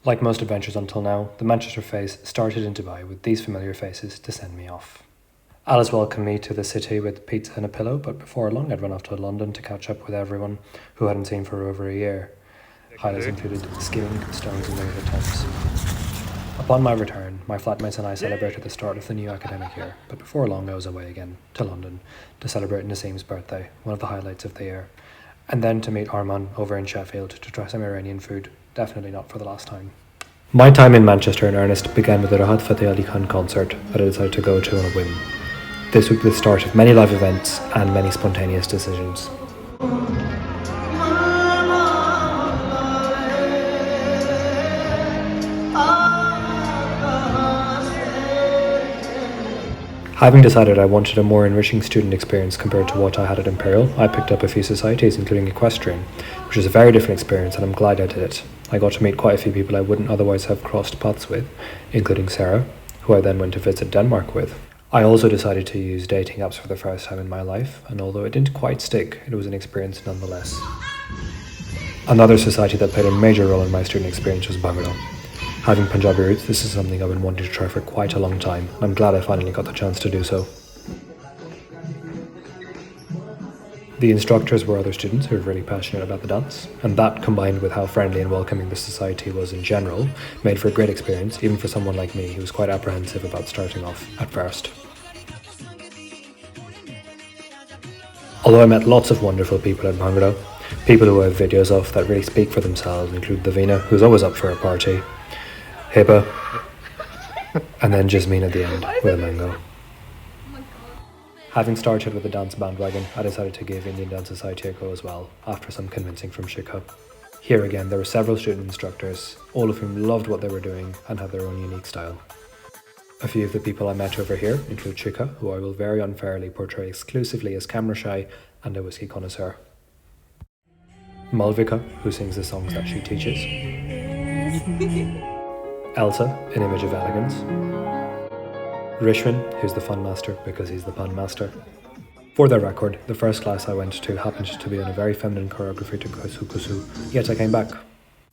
Like most adventures until now, the Manchester phase started in Dubai with these familiar faces to send me off. Alice welcomed me to the city with pizza and a pillow, but before long I'd run off to London to catch up with everyone who I hadn't seen for over a year. Highlights included skiing, stones and regular attempts. Upon my return, my flatmates and I celebrated the start of the new academic year, but before long I was away again, to London, to celebrate Nasim's birthday, one of the highlights of the year, and then to meet Arman over in Sheffield to try some Iranian food, definitely not for the last time. My time in Manchester in earnest began with the Rahat Fateh Ali Khan concert that I decided to go to on a whim. This would be the start of many live events and many spontaneous decisions. Having decided I wanted a more enriching student experience compared to what I had at Imperial, I picked up a few societies, including equestrian, which is a very different experience, and I'm glad I did it. I got to meet quite a few people I wouldn't otherwise have crossed paths with, including Sarah, who I then went to visit Denmark with. I also decided to use dating apps for the first time in my life, and although it didn't quite stick, it was an experience nonetheless. Another society that played a major role in my student experience was Bhangra. Having Punjabi roots, this is something I've been wanting to try for quite a long time, and I'm glad I finally got the chance to do so. The instructors were other students who were really passionate about the dance, and that, combined with how friendly and welcoming the society was in general, made for a great experience, even for someone like me who was quite apprehensive about starting off at first. Although I met lots of wonderful people at Bhangra, people who I have videos of that really speak for themselves include Davina, who's always up for a party, Hiba, and then Jasmine at the end with a mango. Having started with the dance bandwagon, I decided to give Indian Dance Society a go as well, after some convincing from Shikha. Here again, there were several student instructors, all of whom loved what they were doing and had their own unique style. A few of the people I met over here include Shikha, who I will very unfairly portray exclusively as camera shy and a whiskey connoisseur. Malvika, who sings the songs that she teaches. Elsa, an image of elegance. Rishwan, who's the fun master because he's the pun master. For their record, the first class I went to happened to be on a very feminine choreography to Kusu Kusu, yet I came back.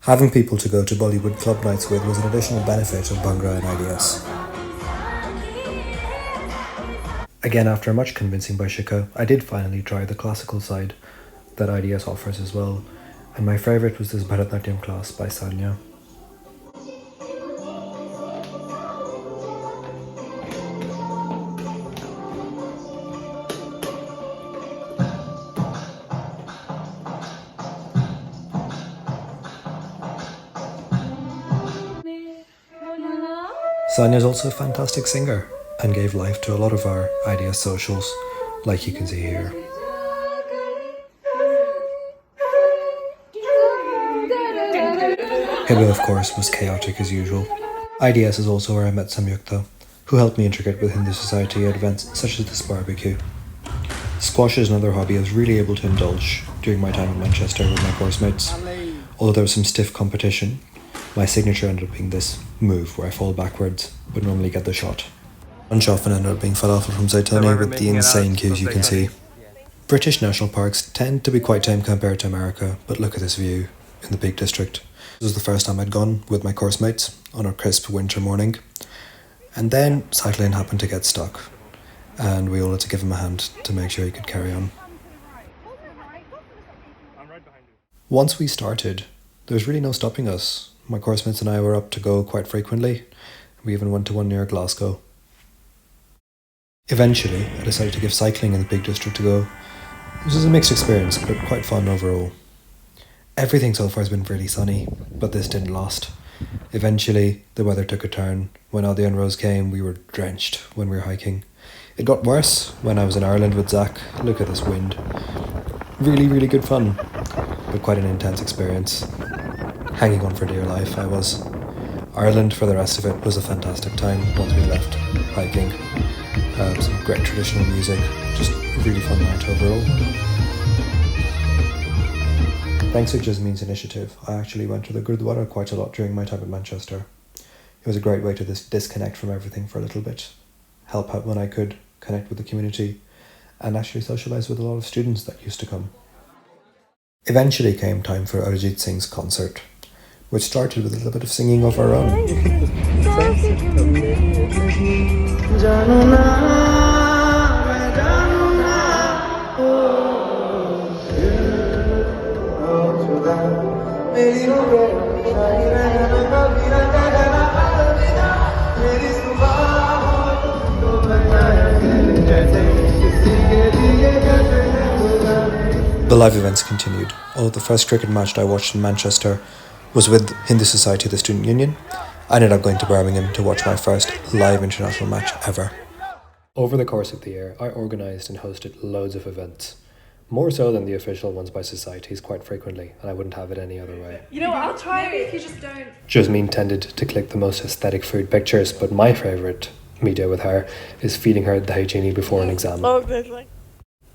Having people to go to Bollywood club nights with was an additional benefit of Bhangra and IDS. Again, after much convincing by Shikha, I did finally try the classical side that IDS offers as well, and my favourite was this Bharatnatyam class by Sanya. Sanya is also a fantastic singer and gave life to a lot of our IDS socials, like you can see here. Hiba, of course, was chaotic as usual. IDS is also where I met Samyukta, who helped me integrate with Hindu society at events such as this barbecue. Squash is another hobby I was really able to indulge during my time in Manchester with my course mates. Although there was some stiff competition, my signature ended up being this move where I fall backwards, but normally get the shot. Lunch often ended up being falafel from Zaitoni with the insane queues you can see. British national parks tend to be quite tame compared to America, but look at this view in the Peak District. This was the first time I'd gone with my course mates on a crisp winter morning, and then cycling happened to get stuck, and we all had to give him a hand to make sure he could carry on. Once we started, there was really no stopping us. My course mates and I were up to go quite frequently. We even went to one near Glasgow. Eventually, I decided to give cycling in the Peak District a go. This was a mixed experience, but quite fun overall. Everything so far has been really sunny, but this didn't last. Eventually, the weather took a turn. When all the Unrose came, we were drenched when we were hiking. It got worse when I was in Ireland with Zach. Look at this wind. Really, really good fun, but quite an intense experience. Hanging on for dear life, I was. Ireland, for the rest of it, was a fantastic time once we left hiking. Some great traditional music, just a really fun night overall. Thanks to Jasmine's initiative, I actually went to the Gurdwara quite a lot during my time in Manchester. It was a great way to disconnect from everything for a little bit, help out when I could, connect with the community, and actually socialise with a lot of students that used to come. Eventually came time for Arijit Singh's concert, which started with a little bit of singing of our own. The live events continued, although the first cricket match that I watched in Manchester was with Hindu Society of the Student Union. I ended up going to Birmingham to watch my first live international match ever. Over the course of the year, I organised and hosted loads of events. More so than the official ones by societies quite frequently, and I wouldn't have it any other way. You know what, I'll try it if you just don't. Jasmine tended to click the most aesthetic food pictures, but my favourite media with her is feeding her the genie before an exam.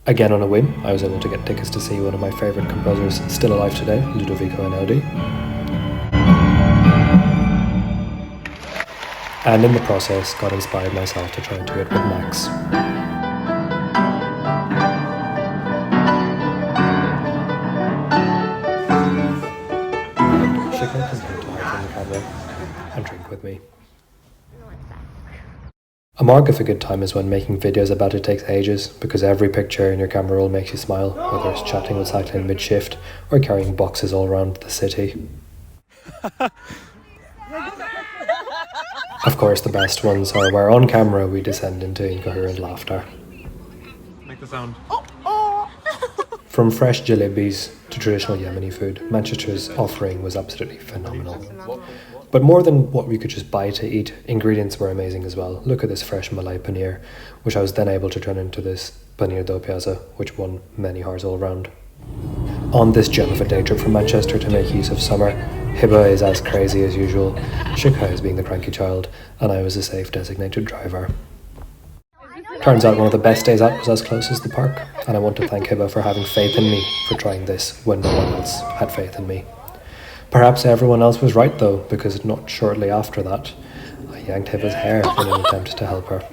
Again, on a whim, I was able to get tickets to see one of my favourite composers still alive today, Ludovico Einaudi. And in the process, got inspired myself to try and do it with Max. She can come here to hide from the camera and drink with me. A mark of a good time is when making videos about it takes ages, because every picture in your camera roll makes you smile, whether it's chatting with cycling mid-shift or carrying boxes all around the city. Of course, the best ones are where on camera we descend into incoherent laughter. Make the sound. From fresh jalebis to traditional Yemeni food, Manchester's offering was absolutely phenomenal. But more than what we could just buy to eat, ingredients were amazing as well. Look at this fresh Malai paneer, which I was then able to turn into this paneer do piazza, which won many hearts all round. On this gem of a day trip from Manchester to make use of summer, Hiba is as crazy as usual, Shikha is being the cranky child, and I was a safe designated driver. Turns out one of the best days out was as close as the park, and I want to thank Hiba for having faith in me for trying this when no one else had faith in me. Perhaps everyone else was right though, because not shortly after that, I yanked Hiba's hair in an attempt to help her.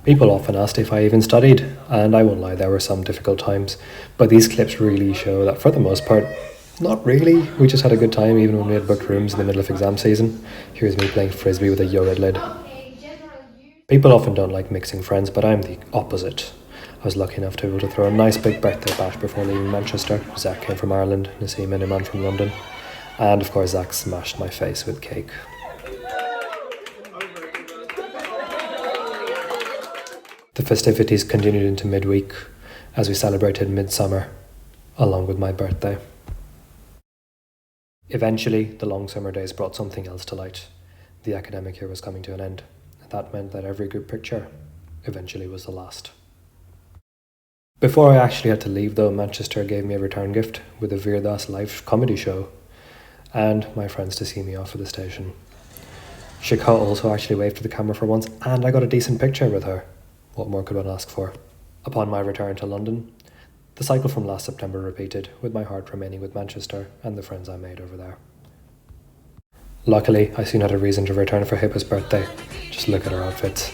People often asked if I even studied, and I won't lie, there were some difficult times, but these clips really show that for the most part, not really. We just had a good time even when we had booked rooms in the middle of exam season. Here's me playing frisbee with a yogurt lid. People often don't like mixing friends, but I'm the opposite. I was lucky enough to be able to throw a nice big birthday bash before leaving Manchester. Zach came from Ireland, Nassim and Iman from London. And of course Zach smashed my face with cake. The festivities continued into midweek as we celebrated midsummer along with my birthday. Eventually, the long summer days brought something else to light. The academic year was coming to an end. That meant that every group picture eventually was the last. Before I actually had to leave though, Manchester gave me a return gift with a Veer Das live comedy show and my friends to see me off at the station. Shikha also actually waved to the camera for once, and I got a decent picture with her. What more could one ask for? Upon my return to London, the cycle from last September repeated, with my heart remaining with Manchester and the friends I made over there. Luckily, I soon had a reason to return for Hiba's birthday. Just look at her outfits.